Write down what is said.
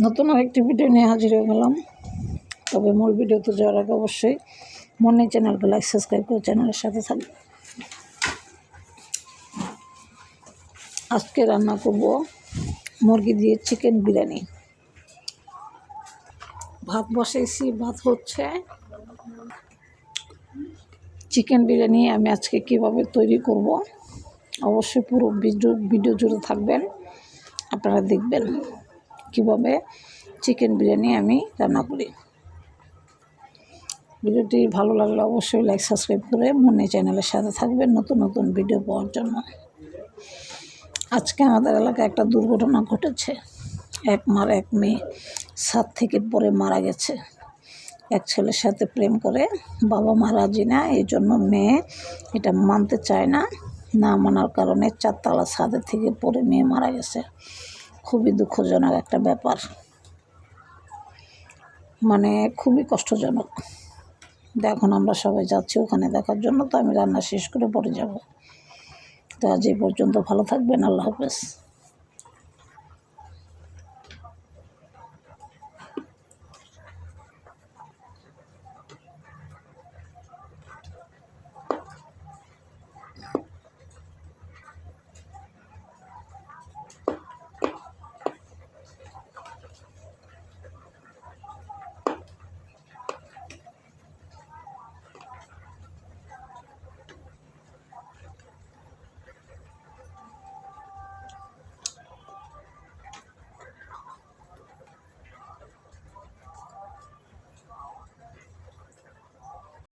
নতুন আরেকটি ভিডিও নিয়ে হাজির হয়ে গেলাম। তবে মূল ভিডিওতে যাওয়ার আগে অবশ্যই মনে চ্যানেলকে লাইক সাবস্ক্রাইব করে চ্যানেলের সাথে থাকবে। আজকে রান্না করব মুরগি দিয়ে চিকেন বিরিয়ানি। ভাত বসাইছি, ভাত হচ্ছে। চিকেন বিরিয়ানি আমি আজকে কিভাবে তৈরি করব অবশ্যই পুরো ভিডিও জুড়ে থাকবেন, আপনারা দেখবেন কিভাবে চিকেন বিরিয়ানি আমি রান্না করি। ভিডিওটি ভালো লাগলে অবশ্যই লাইক সাবস্ক্রাইব করে মনে চ্যানেলের সাথে থাকবেন নতুন নতুন ভিডিও পাওয়ার জন্য। আজকে আমাদের এলাকায় একটা দুর্ঘটনা ঘটেছে। এক মার এক মেয়ে ছাদ থেকে পড়ে মারা গেছে। এক ছেলের সাথে প্রেম করে বাবা মা রাজি না, এই জন্য মেয়ে এটা মানতে চায় না। না মানার কারণে 4 তলা ছাদের থেকে পড়ে মেয়ে মারা গেছে। খুবই দুঃখজনক একটা ব্যাপার, মানে খুবই কষ্টজনক। এখন আমরা সবাই যাচ্ছি ওখানে দেখার জন্য, তো আমি রান্না শেষ করে পরে যাব। তো আজ এই পর্যন্ত, ভালো থাকবেন, আল্লাহ হাফেজ।